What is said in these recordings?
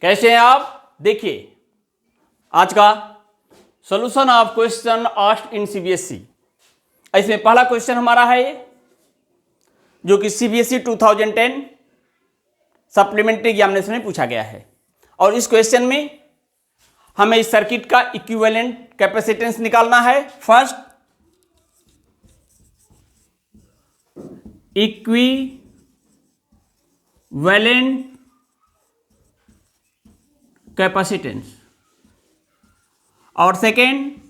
कैसे हैं आप? देखिए आज का solution of question asked in CBSE. इसमें पहला क्वेश्चन हमारा है जो कि सीबीएसई 2010 सप्लीमेंट्री एग्जामिनेशन में पूछा गया है। और इस क्वेश्चन में हमें इस सर्किट का इक्विवेलेंट कैपेसिटेंस निकालना है। फर्स्ट, इक्विवेलेंट कैपेसिटेंस और second,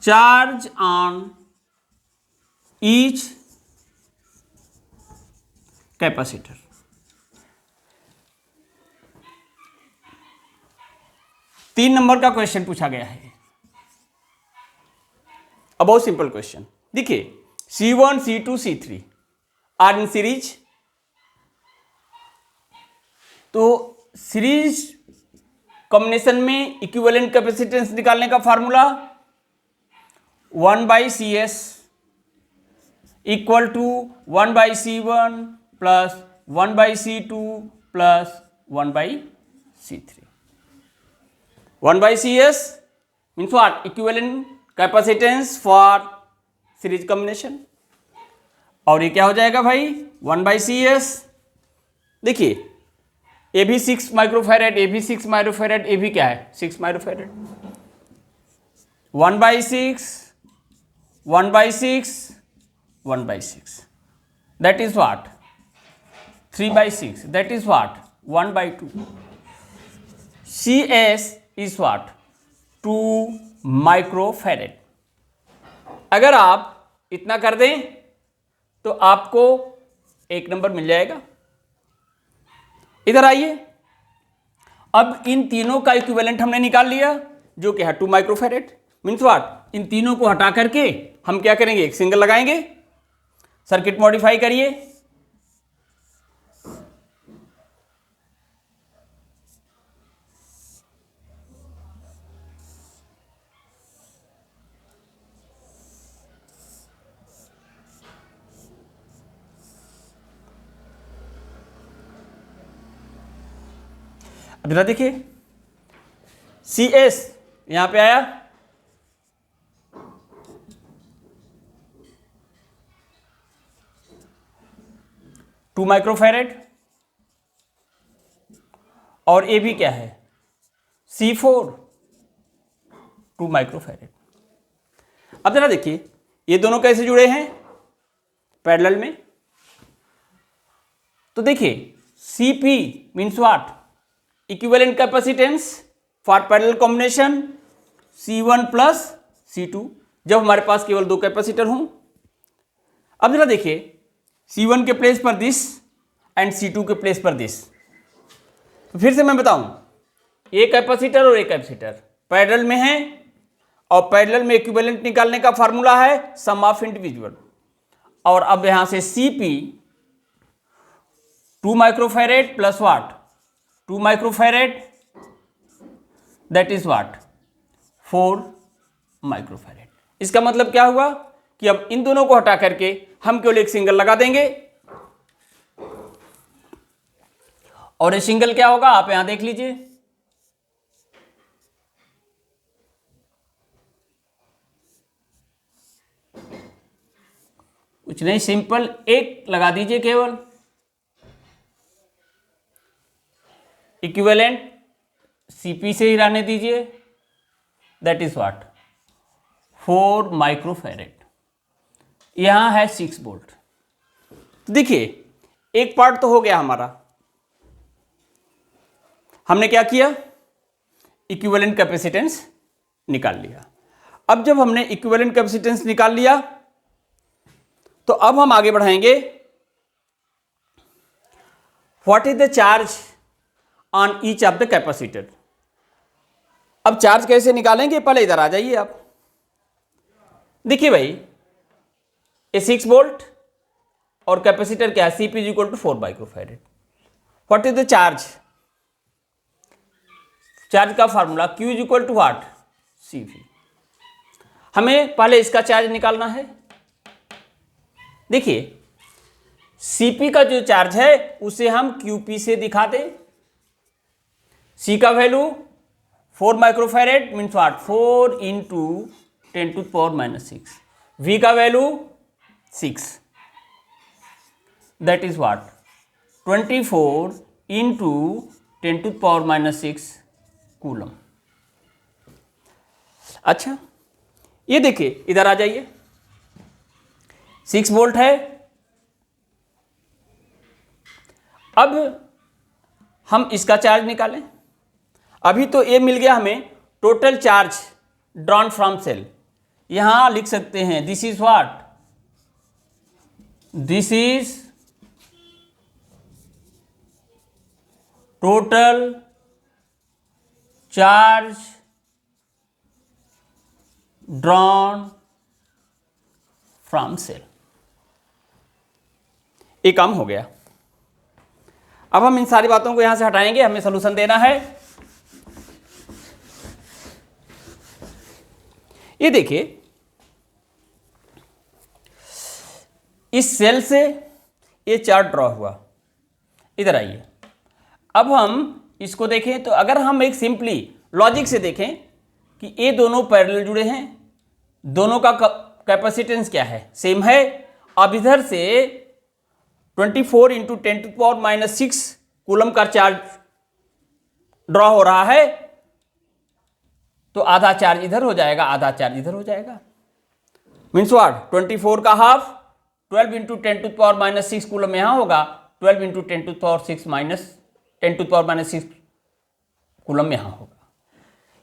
charge on each capacitor. तीन नंबर का क्वेश्चन पूछा गया है। अब बहुत सिंपल क्वेश्चन देखिए, C1, C2, C3 are in series. तो सीरीज कॉम्बिनेशन में इक्विवेलेंट कैपेसिटेंस निकालने का formula 1/CS equal to 1/C1 plus 1/C2 plus 1/C3। 1/CS means what? Equivalent capacitance for series combination। और ये क्या हो जाएगा भाई? 1/CS। देखिए ये भी 6 माइक्रोफैरेड, ये भी 6 माइक्रोफैरेड, ये भी क्या है 6 microfarad. 1/6 1/6 1/6 that is what? 3/6 that is what? 1/2। CS is what? 2 microfarad. अगर आप इतना कर दें तो आपको एक नंबर मिल जाएगा। इधर आइए, अब इन तीनों का इक्विवेलेंट हमने निकाल लिया जो कि है 2 माइक्रोफैरेड। Means what? इन तीनों को हटा करके हम क्या करेंगे? एक सिंगल लगाएंगे। सर्किट मॉडिफाई करिए। अब जरा देखिए, CS यहां पे आया, टू माइक्रोफैरेड, और ये भी क्या है C4 2 माइक्रोफैरेड। अब जरा देखिए ये दोनों कैसे जुड़े हैं? पैरेलल में। तो देखिए CP means what? Equivalent capacitance for parallel combination C1 plus C2, जब हमारे पास केवल 2 कैपेसिटर हों। अब जरा देखिए C1 के प्लेस पर दिस एंड C2 के प्लेस पर दिस। तो फिर से मैं बताऊं, एक कैपेसिटर और एक कैपेसिटर पैरेलल में है और पैरेलल में इक्विवेलेंट निकालने का फार्मूला है सम ऑफ इंडिविजुअल। और अब यहां से CP 2 microfarad plus what? 2 microfarad that is what? 4 microfarad. इसका मतलब क्या हुआ कि अब इन दोनों को हटा करके हम केवल एक सिंगल लगा देंगे। और ये सिंगल क्या होगा आप यहां देख लीजिए, कुछ नहीं, सिंपल एक लगा दीजिए केवल। इक्विवेलेंट CP से ही रहने दीजिए, दैट इज व्हाट? 4 माइक्रोफैरेड। यहां है 6 वोल्ट। तो देखिए एक पार्ट तो हो गया हमारा। हमने क्या किया? इक्विवेलेंट कैपेसिटेंस निकाल लिया। अब जब हमने इक्विवेलेंट कैपेसिटेंस निकाल लिया तो अब हम आगे बढ़ाएंगे। What is the charge on each of the capacitor. अब चार्ज कैसे निकालेंगे? पहले इधर आ जाइए आप। देखिए भाई ये 6 वोल्ट और कैपेसिटर क्या है? CP equal to 4 microfarad. What is the charge? Charge का formula Q equal to what? CV। हमें पहले इसका चार्ज निकालना है। देखिए Cp का जो चार्ज है उसे हम Qp से दिखा दें। C का value 4 microfarad means what 4 into 10⁻⁻⁶। V का value 6, that is what 24 into 10⁻⁻⁶ coulomb. अच्छा, ये देखिए, इधर आ जाइए, 6 वोल्ट है। अब हम इसका चार्ज निकालें। अभी तो ये मिल गया हमें total charge drawn from cell. यहां लिख सकते हैं this is what, this is total charge drawn from cell. ये काम हो गया। अब हम इन सारी बातों को यहां से हटाएंगे, हमें सॉल्यूशन देना है। ये देखिए, इस सेल से ये चार्ट ड्रॉ हुआ। इधर आइए, अब हम इसको देखें तो अगर हम एक सिंपली लॉजिक से देखें कि ये दोनों पैरेलल जुड़े हैं, दोनों का कैपेसिटेंस क्या है, सेम है। अब इधर से 24 इंटू 10⁻⁻⁶ कूलम का चार्ज ड्रॉ हो रहा है, तो आधा चार्ज इधर हो जाएगा, आधा चार्ज इधर हो जाएगा। मीन्स व्हाट, 24 का हाफ 12 इंटू 10⁻⁻⁶ कूलम यहां होगा, 12 इंटू 10⁻⁻⁶ कूलम यहां होगा।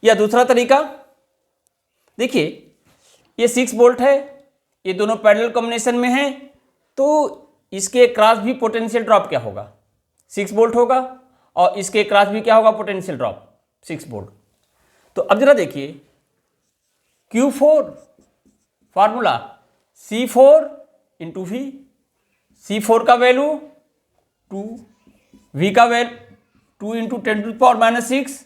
या दूसरा तरीका देखिए, ये 6 वोल्ट है, ये दोनों पैरेलल कॉम्बिनेशन में है, तो इसके क्रॉस भी पोटेंशियल ड्रॉप क्या होगा, 6 वोल्ट होगा, और इसके क्रॉस भी क्या होगा, पोटेंशियल ड्रॉप 6 वोल्ट। तो अब जरा देखिए, Q4 formula C4 into V, C4 का वैल्यू 2, V का वैल्यू 2 इंटू 10⁻⁻⁶,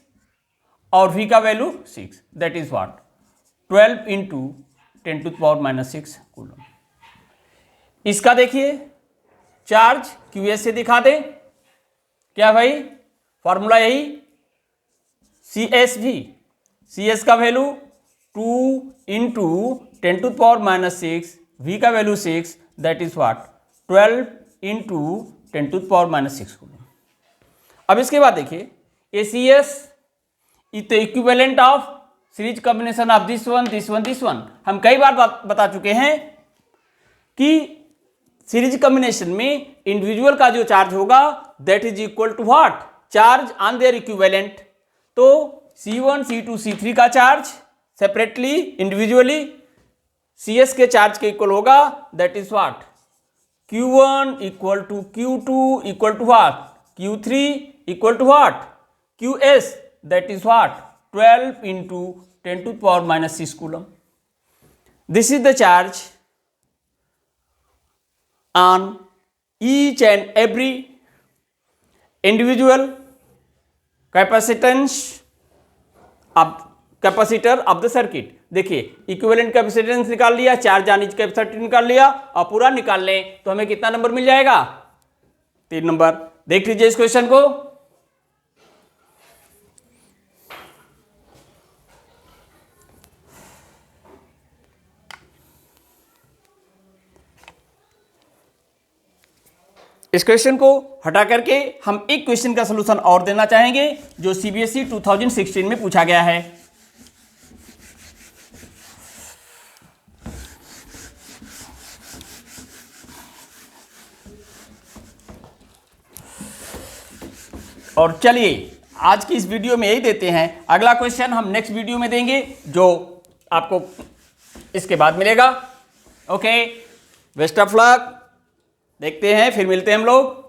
और V का value 6, that is what 12 into 10⁻⁻⁶ coulomb. इसका देखिए चार्ज QS से दिखा दें, क्या भाई, फॉर्मूला यही CSV, CS का वैल्यू 2 इंटू 10⁻⁻⁶, V का value 6, that is what 12 into 10⁻⁻⁶ coulomb. अब इसके बाद देखिए, ACS is the equivalent of series combination of this one this one this one. हम कई बार बता चुके हैं कि सीरीज कॉम्बिनेशन में इंडिविजुअल का जो चार्ज होगा that is equal to what, charge on their equivalent. तो C1 C2 C3 का चार्ज सेपरेटली इंडिविजुअली CS के चार्ज के इक्वल होगा, that is what Q1 equal to Q2 equal to what Q3 equal to what QS, that is what 12 into 10⁻⁻⁶ coulomb. This is the charge on each and every individual capacitance of capacitor of the circuit। देखिए, equivalent capacitance निकाल लिया, charge on each capacitor निकाल लिया, और पूरा निकाल लें तो हमें कितना नंबर मिल जाएगा, 3 नंबर। देख लीजिए इस क्वेश्चन को। इस क्वेश्चन को हटा करके हम एक क्वेश्चन का सलूशन और देना चाहेंगे जो CBSE 2016 में पूछा गया है। और चलिए आज की इस वीडियो में यही देते हैं, अगला क्वेश्चन हम नेक्स्ट वीडियो में देंगे जो आपको इसके बाद मिलेगा। ओके, बेस्ट ऑफ लक, देखते हैं, फिर मिलते हैं हम लोग।